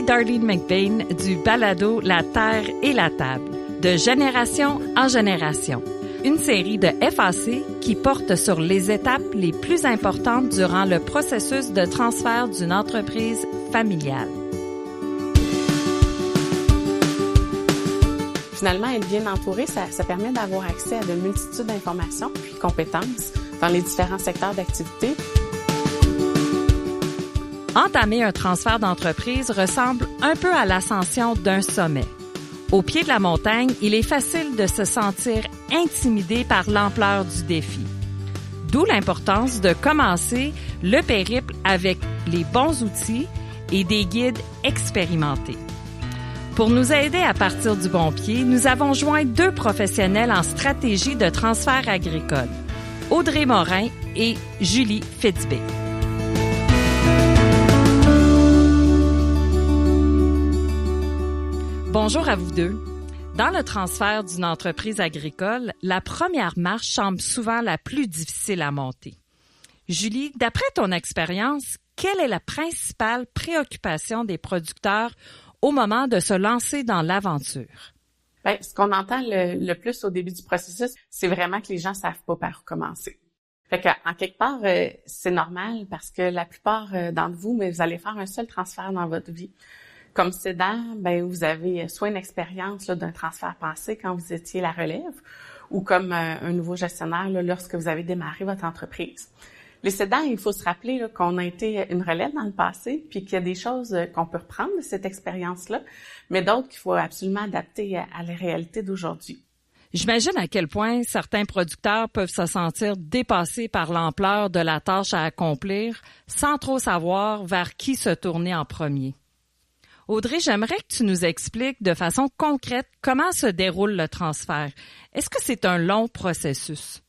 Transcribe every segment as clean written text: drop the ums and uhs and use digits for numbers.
Darlene McBain du balado La Terre et la Table, de génération en génération. Une série de FAC qui porte sur les étapes les plus importantes durant le processus de transfert d'une entreprise familiale. Finalement, être bien entouré, ça permet d'avoir accès à de multitudes d'informations et de compétences dans les différents secteurs d'activité. Entamer un transfert d'entreprise ressemble un peu à l'ascension d'un sommet. Au pied de la montagne, il est facile de se sentir intimidé par l'ampleur du défi. D'où l'importance de commencer le périple avec les bons outils et des guides expérimentés. Pour nous aider à partir du bon pied, nous avons joint 2 professionnels en stratégie de transfert agricole, Audrey Morin et Julie Fitzbé. Bonjour à vous deux. Dans le transfert d'une entreprise agricole, la première marche semble souvent la plus difficile à monter. Julie, d'après ton expérience, quelle est la principale préoccupation des producteurs au moment de se lancer dans l'aventure? Bien, ce qu'on entend le plus au début du processus, c'est vraiment que les gens savent pas par où commencer. Fait que, en quelque part, c'est normal parce que la plupart d'entre vous, mais vous allez faire un seul transfert dans votre vie. Comme cédant, ben vous avez soit une expérience là, d'un transfert passé quand vous étiez la relève, ou comme un nouveau gestionnaire là, lorsque vous avez démarré votre entreprise. Les cédants, il faut se rappeler là, qu'on a été une relève dans le passé, puis qu'il y a des choses qu'on peut reprendre de cette expérience-là, mais d'autres qu'il faut absolument adapter à la réalité d'aujourd'hui. J'imagine à quel point certains producteurs peuvent se sentir dépassés par l'ampleur de la tâche à accomplir, sans trop savoir vers qui se tourner en premier. Audrey, j'aimerais que tu nous expliques de façon concrète comment se déroule le transfert. Est-ce que c'est un long processus?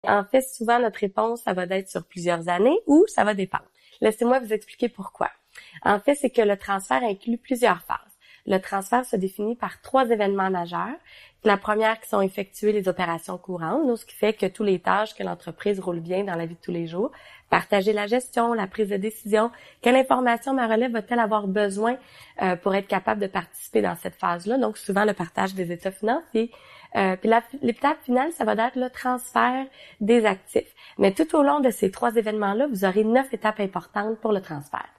En fait, souvent, notre réponse, ça va être sur plusieurs années ou ça va dépendre. Laissez-moi vous expliquer pourquoi. En fait, c'est que le transfert inclut plusieurs phases. Le transfert se définit par 3 événements majeurs. La première qui sont effectuer les opérations courantes, donc ce qui fait que tous les tâches que l'entreprise roule bien dans la vie de tous les jours. Partager la gestion, la prise de décision. Quelle information ma relève va-t-elle avoir besoin pour être capable de participer dans cette phase-là? Donc, souvent, le partage des états financiers. Puis l'étape finale, ça va être le transfert des actifs. Mais tout au long de ces 3 événements-là, vous aurez 9 étapes importantes pour le transfert.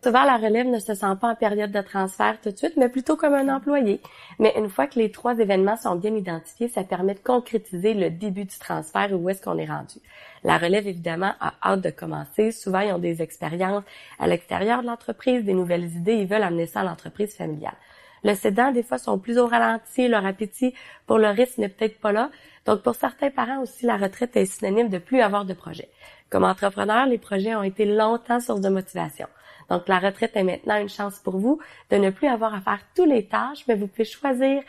Souvent, la relève ne se sent pas en période de transfert tout de suite, mais plutôt comme un employé. Mais une fois que les 3 événements sont bien identifiés, ça permet de concrétiser le début du transfert et où est-ce qu'on est rendu. La relève, évidemment, a hâte de commencer. Souvent, ils ont des expériences à l'extérieur de l'entreprise, des nouvelles idées, ils veulent amener ça à l'entreprise familiale. Le cédant, des fois, sont plus au ralenti, leur appétit pour le risque n'est peut-être pas là. Donc, pour certains parents aussi, la retraite est synonyme de plus avoir de projets. Comme entrepreneur, les projets ont été longtemps source de motivation. Donc, la retraite est maintenant une chance pour vous de ne plus avoir à faire toutes les tâches, mais vous pouvez choisir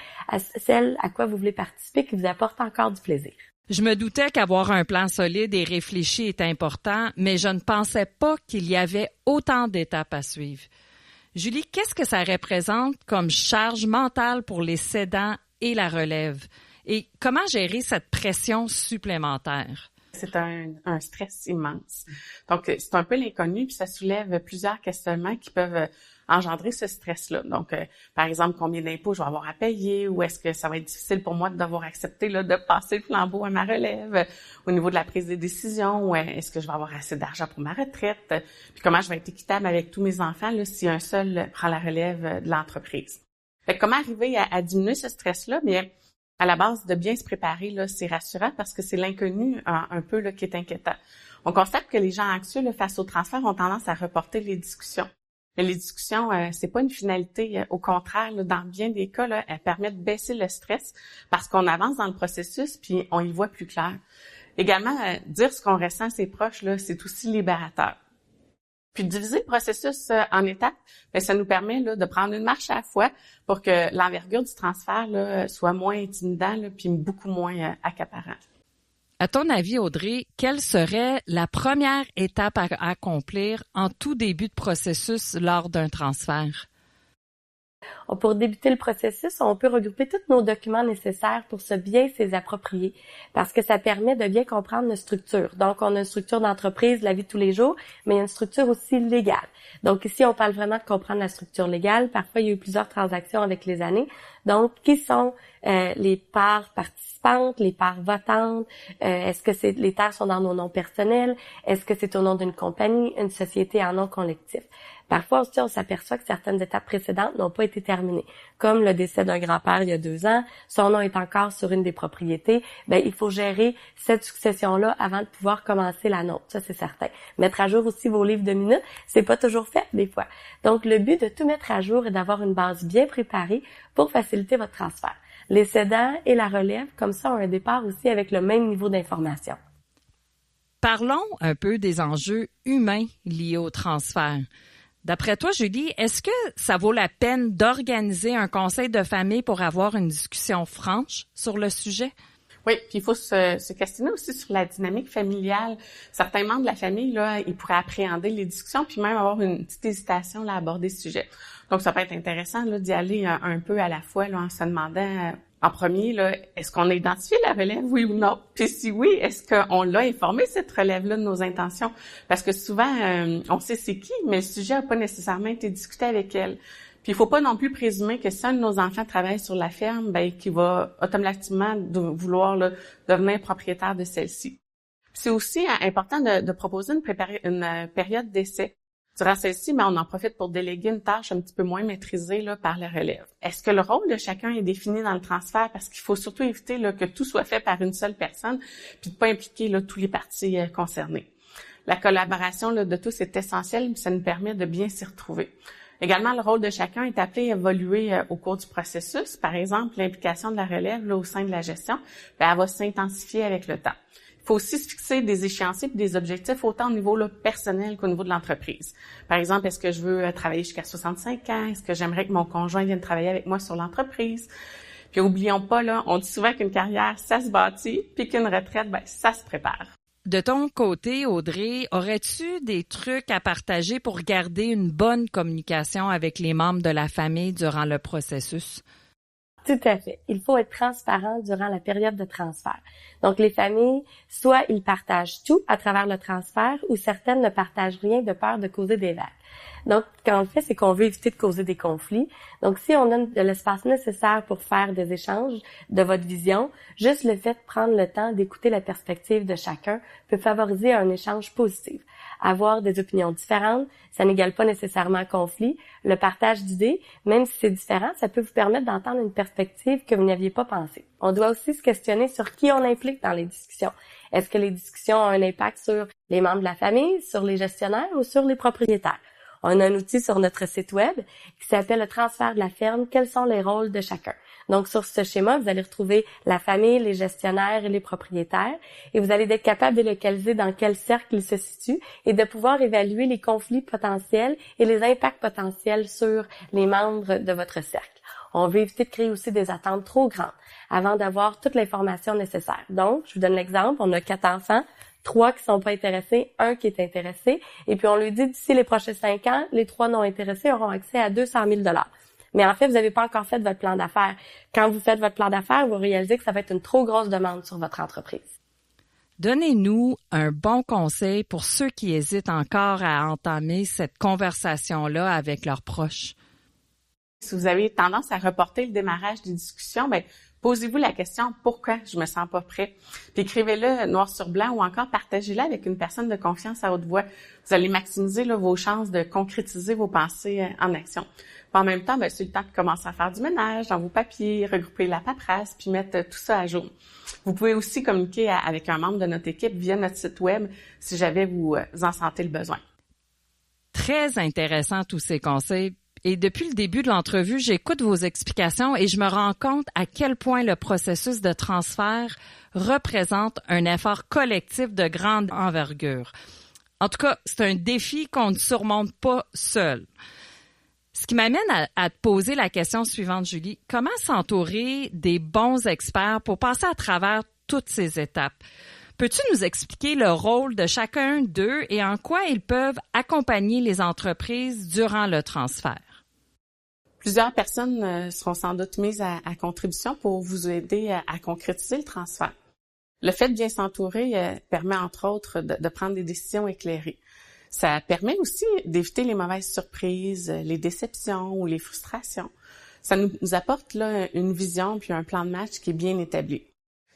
celle à quoi vous voulez participer qui vous apporte encore du plaisir. Je me doutais qu'avoir un plan solide et réfléchi est important, mais je ne pensais pas qu'il y avait autant d'étapes à suivre. Julie, qu'est-ce que ça représente comme charge mentale pour les cédants et la relève? Et comment gérer cette pression supplémentaire? C'est un stress immense. Donc, c'est un peu l'inconnu, puis ça soulève plusieurs questionnements qui peuvent engendrer ce stress-là. Donc, par exemple, combien d'impôts je vais avoir à payer, ou est-ce que ça va être difficile pour moi de devoir accepter là, de passer le flambeau à ma relève au niveau de la prise des décisions, ou est-ce que je vais avoir assez d'argent pour ma retraite, puis comment je vais être équitable avec tous mes enfants là, si un seul prend la relève de l'entreprise. Fait que comment arriver à diminuer ce stress-là? Bien, à la base, de bien se préparer, là, c'est rassurant parce que c'est l'inconnu un peu là, qui est inquiétant. On constate que les gens anxieux là, face au transfert ont tendance à reporter les discussions. Mais les discussions, c'est pas une finalité. Au contraire, là, dans bien des cas, là, elles permettent de baisser le stress parce qu'on avance dans le processus puis on y voit plus clair. Également, dire ce qu'on ressent à ses proches, là, c'est aussi libérateur. Puis diviser le processus en étapes, bien, ça nous permet là, de prendre une marche à la fois pour que l'envergure du transfert là, soit moins intimidant là, puis beaucoup moins accaparant. À ton avis, Audrey, quelle serait la première étape à accomplir en tout début de processus lors d'un transfert? Pour débuter le processus, on peut regrouper tous nos documents nécessaires pour bien s'y approprier parce que ça permet de bien comprendre notre structure. Donc, on a une structure d'entreprise, de la vie de tous les jours, mais il y a une structure aussi légale. Donc, ici, on parle vraiment de comprendre la structure légale. Parfois, il y a eu plusieurs transactions avec les années. Donc, qui sont les parts participantes, les parts votantes? Est-ce que les terres sont dans nos noms personnels? Est-ce que c'est au nom d'une compagnie, une société en nom collectif? Parfois aussi, on s'aperçoit que certaines étapes précédentes n'ont pas été terminées. Comme le décès d'un grand-père il y a 2 ans, son nom est encore sur une des propriétés, il faut gérer cette succession-là avant de pouvoir commencer la nôtre. Ça, c'est certain. Mettre à jour aussi vos livres de minutes, c'est pas toujours fait, des fois. Donc, le but de tout mettre à jour est d'avoir une base bien préparée pour faciliter votre transfert. Les cédants et la relève, comme ça, ont un départ aussi avec le même niveau d'information. Parlons un peu des enjeux humains liés au transfert. D'après toi, Julie, est-ce que ça vaut la peine d'organiser un conseil de famille pour avoir une discussion franche sur le sujet? Oui, puis il faut se questionner aussi sur la dynamique familiale. Certains membres de la famille, là, ils pourraient appréhender les discussions puis même avoir une petite hésitation là, à aborder ce sujet. Donc, ça peut être intéressant là, d'y aller un peu à la fois là, en se demandant en premier, là, est-ce qu'on a identifié la relève, oui ou non? Puis si oui, est-ce qu'on l'a informé, cette relève-là, de nos intentions? Parce que souvent, on sait c'est qui, mais le sujet n'a pas nécessairement été discuté avec elle. Puis il faut pas non plus présumer que si un de nos enfants travaille sur la ferme, qu'il va automatiquement vouloir là, devenir propriétaire de celle-ci. C'est aussi important de proposer une période d'essai. Durant celle-ci, on en profite pour déléguer une tâche un petit peu moins maîtrisée là, par la relève. Est-ce que le rôle de chacun est défini dans le transfert? Parce qu'il faut surtout éviter là, que tout soit fait par une seule personne, puis de pas impliquer là, tous les parties concernées. La collaboration là, de tous est essentielle, ça nous permet de bien s'y retrouver. Également, le rôle de chacun est appelé à évoluer au cours du processus. Par exemple, l'implication de la relève là, au sein de la gestion, elle va s'intensifier avec le temps. Il faut aussi se fixer des échéanciers et des objectifs autant au niveau là, personnel qu'au niveau de l'entreprise. Par exemple, est-ce que je veux travailler jusqu'à 65 ans? Est-ce que j'aimerais que mon conjoint vienne travailler avec moi sur l'entreprise? Puis oublions pas, là, on dit souvent qu'une carrière, ça se bâtit, puis qu'une retraite, ça se prépare. De ton côté, Audrey, aurais-tu des trucs à partager pour garder une bonne communication avec les membres de la famille durant le processus? Tout à fait. Il faut être transparent durant la période de transfert. Donc, les familles, soit ils partagent tout à travers le transfert ou certaines ne partagent rien de peur de causer des vagues. Donc, quand on le fait, c'est qu'on veut éviter de causer des conflits. Donc, si on a de l'espace nécessaire pour faire des échanges de votre vision, juste le fait de prendre le temps d'écouter la perspective de chacun peut favoriser un échange positif. Avoir des opinions différentes, ça n'égale pas nécessairement un conflit. Le partage d'idées, même si c'est différent, ça peut vous permettre d'entendre une perspective que vous n'aviez pas pensée. On doit aussi se questionner sur qui on implique dans les discussions. Est-ce que les discussions ont un impact sur les membres de la famille, sur les gestionnaires ou sur les propriétaires? On a un outil sur notre site web qui s'appelle le transfert de la ferme. Quels sont les rôles de chacun? Donc, sur ce schéma, vous allez retrouver la famille, les gestionnaires et les propriétaires. Et vous allez être capable de localiser dans quel cercle ils se situent et de pouvoir évaluer les conflits potentiels et les impacts potentiels sur les membres de votre cercle. On veut éviter de créer aussi des attentes trop grandes avant d'avoir toute l'information nécessaire. Donc, je vous donne l'exemple. On a 4 enfants. 3 qui sont pas intéressés, 1 qui est intéressé, et puis on lui dit d'ici les prochains 5 ans, les 3 non intéressés auront accès à 200 000 $. Mais en fait, vous n'avez pas encore fait votre plan d'affaires. Quand vous faites votre plan d'affaires, vous réalisez que ça va être une trop grosse demande sur votre entreprise. Donnez-nous un bon conseil pour ceux qui hésitent encore à entamer cette conversation-là avec leurs proches. Si vous avez tendance à reporter le démarrage des discussions, posez-vous la question « Pourquoi je me sens pas prêt? » Puis écrivez-le noir sur blanc ou encore partagez-le avec une personne de confiance à haute voix. Vous allez maximiser vos chances de concrétiser vos pensées en action. Puis en même temps, c'est le temps de commencer à faire du ménage dans vos papiers, regrouper la paperasse, puis mettre tout ça à jour. Vous pouvez aussi communiquer avec un membre de notre équipe via notre site web si jamais vous en sentez le besoin. Très intéressant tous ces conseils. Et depuis le début de l'entrevue, j'écoute vos explications et je me rends compte à quel point le processus de transfert représente un effort collectif de grande envergure. En tout cas, c'est un défi qu'on ne surmonte pas seul. Ce qui m'amène à te poser la question suivante, Julie. Comment s'entourer des bons experts pour passer à travers toutes ces étapes? Peux-tu nous expliquer le rôle de chacun d'eux et en quoi ils peuvent accompagner les entreprises durant le transfert? Plusieurs personnes seront sans doute mises à contribution pour vous aider à concrétiser le transfert. Le fait de bien s'entourer permet entre autres de prendre des décisions éclairées. Ça permet aussi d'éviter les mauvaises surprises, les déceptions ou les frustrations. Ça nous apporte là une vision puis un plan de match qui est bien établi.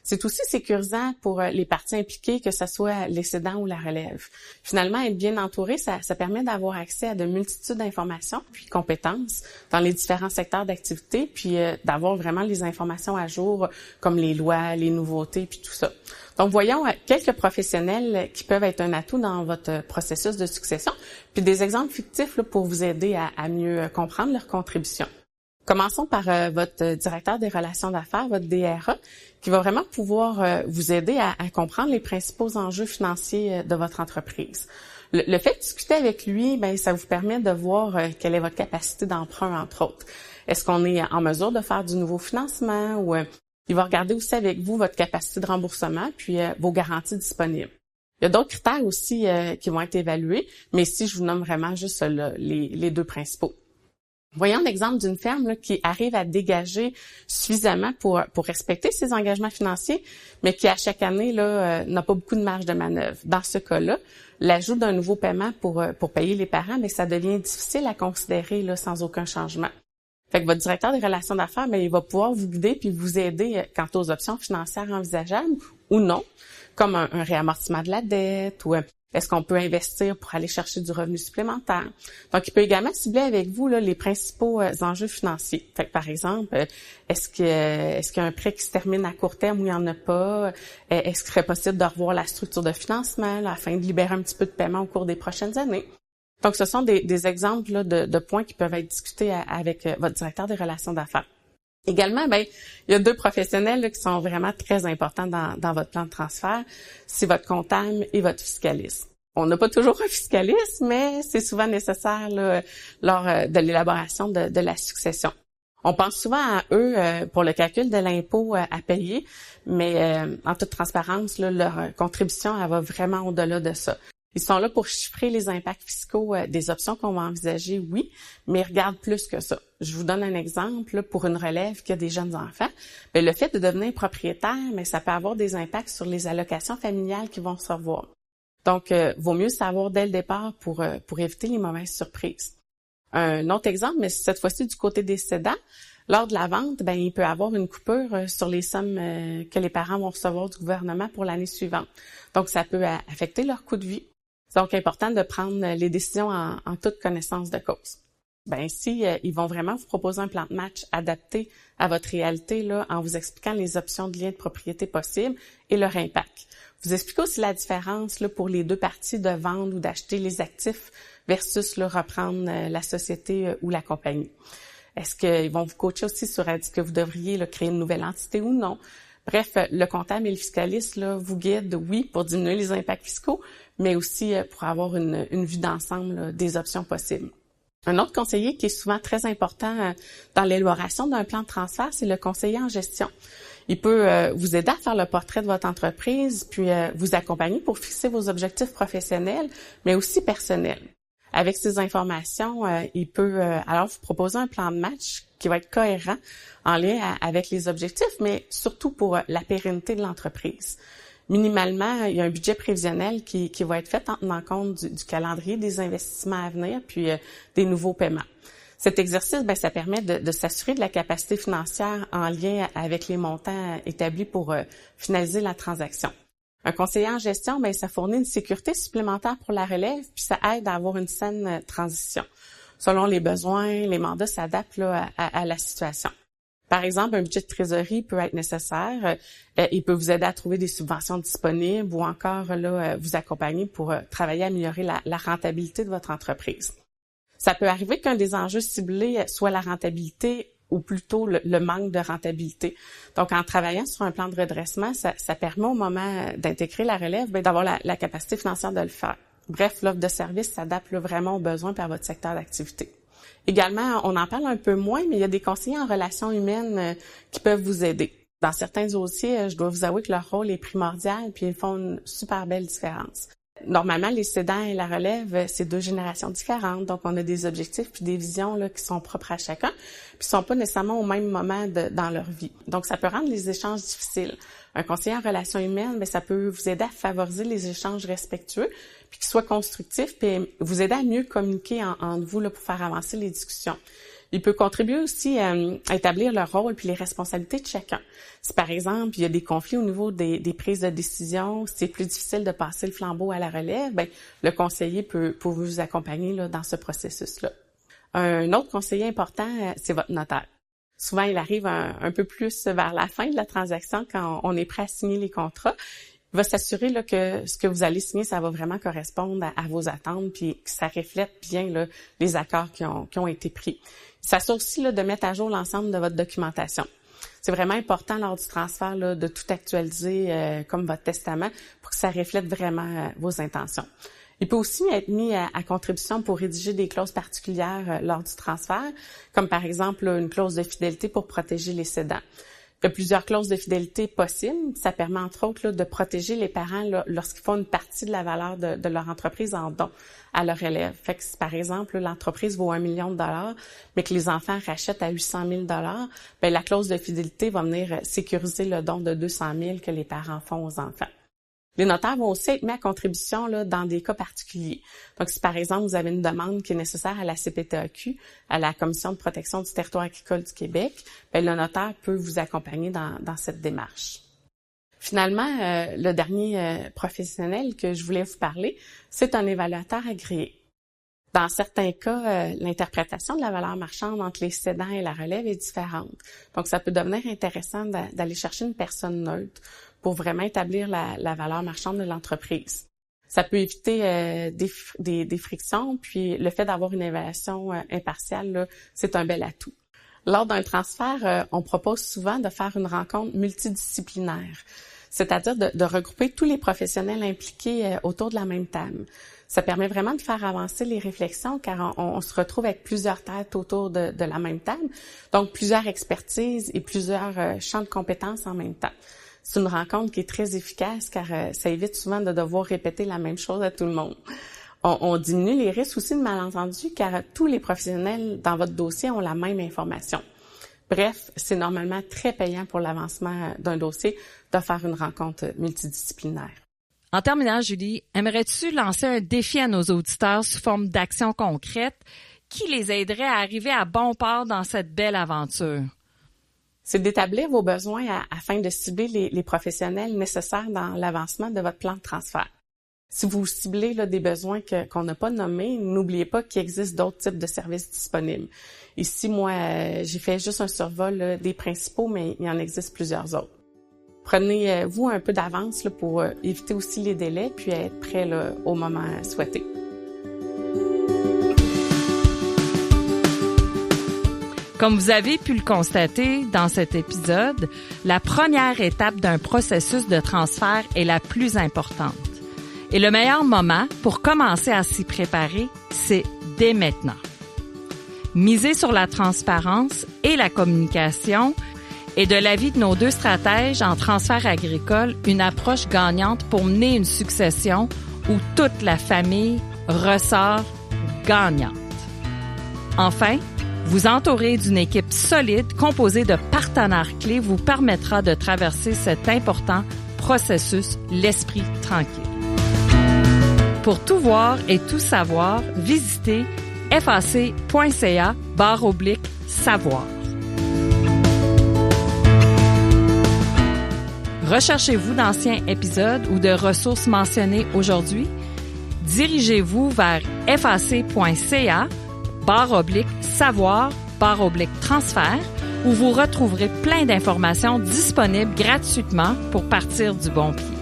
C'est aussi sécurisant pour les parties impliquées, que ce soit l'excédent ou la relève. Finalement, être bien entouré, ça permet d'avoir accès à de multitudes d'informations puis compétences dans les différents secteurs d'activité, puis d'avoir vraiment les informations à jour, comme les lois, les nouveautés, puis tout ça. Donc, voyons quelques professionnels qui peuvent être un atout dans votre processus de succession, puis des exemples fictifs là, pour vous aider à mieux comprendre leur contribution. Commençons par votre directeur des relations d'affaires, votre DRA, qui va vraiment pouvoir vous aider à comprendre les principaux enjeux financiers de votre entreprise. Le fait de discuter avec lui, ça vous permet de voir quelle est votre capacité d'emprunt, entre autres. Est-ce qu'on est en mesure de faire du nouveau financement ou il va regarder aussi avec vous votre capacité de remboursement puis vos garanties disponibles. Il y a d'autres critères aussi qui vont être évalués, mais ici, je vous nomme vraiment juste les deux principaux. Voyons l'exemple d'une ferme là, qui arrive à dégager suffisamment pour respecter ses engagements financiers, mais qui à chaque année là n'a pas beaucoup de marge de manœuvre. Dans ce cas-là, l'ajout d'un nouveau paiement pour payer les parents, mais ça devient difficile à considérer là sans aucun changement. Fait que votre directeur des relations d'affaires, il va pouvoir vous guider puis vous aider quant aux options financières envisageables ou non, comme un réamortissement de la dette ou est-ce qu'on peut investir pour aller chercher du revenu supplémentaire? Donc, il peut également cibler avec vous là, les principaux enjeux financiers. Fait que, par exemple, est-ce qu'il y a un prêt qui se termine à court terme ou il n'y en a pas? Est-ce qu'il serait possible de revoir la structure de financement là, afin de libérer un petit peu de paiement au cours des prochaines années? Donc, ce sont des exemples là, de points qui peuvent être discutés avec votre directeur des relations d'affaires. Également, il y a deux professionnels là, qui sont vraiment très importants dans votre plan de transfert. C'est votre comptable et votre fiscaliste. On n'a pas toujours un fiscaliste, mais c'est souvent nécessaire là, lors de l'élaboration de la succession. On pense souvent à eux pour le calcul de l'impôt à payer, mais en toute transparence, là, leur contribution elle va vraiment au-delà de ça. Ils sont là pour chiffrer les impacts fiscaux des options qu'on va envisager, oui, mais ils regardent plus que ça. Je vous donne un exemple là, pour une relève qui a des jeunes enfants. Bien, le fait de devenir propriétaire, mais ça peut avoir des impacts sur les allocations familiales qui vont se revoir. Donc, vaut mieux savoir dès le départ pour éviter les mauvaises surprises. Un autre exemple, mais cette fois-ci du côté des cédants, lors de la vente, il peut y avoir une coupure sur les sommes que les parents vont recevoir du gouvernement pour l'année suivante. Donc, ça peut affecter leur coût de vie. C'est donc important de prendre les décisions en toute connaissance de cause. Ici, ils vont vraiment vous proposer un plan de match adapté à votre réalité là, en vous expliquant les options de lien de propriété possibles et leur impact. Vous expliquez aussi la différence là, pour les deux parties de vendre ou d'acheter les actifs versus là, reprendre la société ou la compagnie. Est-ce qu'ils vont vous coacher aussi sur est-ce que vous devriez là, créer une nouvelle entité ou non? Bref, le comptable et le fiscaliste là, vous guident, oui, pour diminuer les impacts fiscaux, mais aussi pour avoir une vue d'ensemble là, des options possibles. Un autre conseiller qui est souvent très important dans l'élaboration d'un plan de transfert, c'est le conseiller en gestion. Il peut vous aider à faire le portrait de votre entreprise, puis vous accompagner pour fixer vos objectifs professionnels, mais aussi personnels. Avec ces informations, il peut alors vous proposer un plan de match qui va être cohérent en lien avec les objectifs, mais surtout pour la pérennité de l'entreprise. Minimalement, il y a un budget prévisionnel qui va être fait en tenant compte du calendrier des investissements à venir puis des nouveaux paiements. Cet exercice, ça permet de s'assurer de la capacité financière en lien avec les montants établis pour finaliser la transaction. Un conseiller en gestion, ça fournit une sécurité supplémentaire pour la relève puis ça aide à avoir une saine transition. Selon les besoins, les mandats s'adaptent là, à la situation. Par exemple, un budget de trésorerie peut être nécessaire. Il peut vous aider à trouver des subventions disponibles ou encore là, vous accompagner pour travailler à améliorer la rentabilité de votre entreprise. Ça peut arriver qu'un des enjeux ciblés soit la rentabilité ou plutôt le manque de rentabilité. Donc, en travaillant sur un plan de redressement, ça permet au moment d'intégrer la relève d'avoir la capacité financière de le faire. Bref, l'offre de service s'adapte là, vraiment aux besoins et à votre secteur d'activité. Également, on en parle un peu moins, mais il y a des conseillers en relations humaines qui peuvent vous aider. Dans certains dossiers, je dois vous avouer que leur rôle est primordial puis ils font une super belle différence. Normalement, les cédants et la relève, c'est 2 générations différentes. Donc, on a des objectifs puis des visions là, qui sont propres à chacun, puis sont pas nécessairement au même moment dans leur vie. Donc, ça peut rendre les échanges difficiles. Un conseiller en relations humaines, ça peut vous aider à favoriser les échanges respectueux, puis qu'ils soient constructifs, puis vous aider à mieux communiquer entre vous là, pour faire avancer les discussions. Il peut contribuer aussi à établir le rôle puis les responsabilités de chacun. Si par exemple, il y a des conflits au niveau des prises de décision, si c'est plus difficile de passer le flambeau à la relève, le conseiller peut vous accompagner là, dans ce processus-là. Un autre conseiller important, c'est votre notaire. Souvent, il arrive un peu plus vers la fin de la transaction quand on est prêt à signer les contrats. Il va s'assurer là, que ce que vous allez signer, ça va vraiment correspondre à vos attentes puis que ça reflète bien là, les accords qui ont été pris. Il s'assure aussi là, de mettre à jour l'ensemble de votre documentation. C'est vraiment important lors du transfert là, de tout actualiser comme votre testament pour que ça reflète vraiment vos intentions. Il peut aussi être mis à contribution pour rédiger des clauses particulières lors du transfert, comme par exemple là, une clause de fidélité pour protéger les cédants. Il y a plusieurs clauses de fidélité possibles. Ça permet entre autres là, de protéger les parents là, lorsqu'ils font une partie de la valeur de leur entreprise en don à leur élève. Fait que si, par exemple, l'entreprise vaut 1 million de dollars, mais que les enfants rachètent à 800 000 dollars, la clause de fidélité va venir sécuriser le don de 200 000 que les parents font aux enfants. Les notaires vont aussi être mis à contribution là, dans des cas particuliers. Donc, si par exemple, vous avez une demande qui est nécessaire à la CPTAQ, à la Commission de protection du territoire agricole du Québec, le notaire peut vous accompagner dans cette démarche. Finalement, le dernier professionnel que je voulais vous parler, c'est un évaluateur agréé. Dans certains cas, l'interprétation de la valeur marchande entre les cédants et la relève est différente. Donc, ça peut devenir intéressant d'aller chercher une personne neutre pour vraiment établir la valeur marchande de l'entreprise. Ça peut éviter des frictions, puis le fait d'avoir une évaluation impartiale, là, c'est un bel atout. Lors d'un transfert, on propose souvent de faire une rencontre multidisciplinaire, c'est-à-dire de regrouper tous les professionnels impliqués autour de la même table. Ça permet vraiment de faire avancer les réflexions car on se retrouve avec plusieurs têtes autour de la même table, donc plusieurs expertises et plusieurs champs de compétences en même temps. C'est une rencontre qui est très efficace car ça évite souvent de devoir répéter la même chose à tout le monde. On diminue les risques aussi de malentendus car tous les professionnels dans votre dossier ont la même information. Bref, c'est normalement très payant pour l'avancement d'un dossier de faire une rencontre multidisciplinaire. En terminant, Julie, aimerais-tu lancer un défi à nos auditeurs sous forme d'actions concrètes qui les aiderait à arriver à bon port dans cette belle aventure? C'est d'établir vos besoins afin de cibler les professionnels nécessaires dans l'avancement de votre plan de transfert. Si vous ciblez là, des besoins qu'on n'a pas nommés, n'oubliez pas qu'il existe d'autres types de services disponibles. Ici, moi, j'ai fait juste un survol là, des principaux, mais il y en existe plusieurs autres. Prenez-vous un peu d'avance là, pour éviter aussi les délais puis être prêt là, au moment souhaité. Comme vous avez pu le constater dans cet épisode, la première étape d'un processus de transfert est la plus importante. Et le meilleur moment pour commencer à s'y préparer, c'est dès maintenant. Miser sur la transparence et la communication est de l'avis de nos 2 stratèges en transfert agricole une approche gagnante pour mener une succession où toute la famille ressort gagnante. Enfin, vous entourer d'une équipe solide composée de partenaires clés vous permettra de traverser cet important processus l'esprit tranquille. Pour tout voir et tout savoir, visitez fac.ca/savoir. Recherchez-vous d'anciens épisodes ou de ressources mentionnées aujourd'hui? Dirigez-vous vers fac.ca/savoir/transfert où vous retrouverez plein d'informations disponibles gratuitement pour partir du bon pied.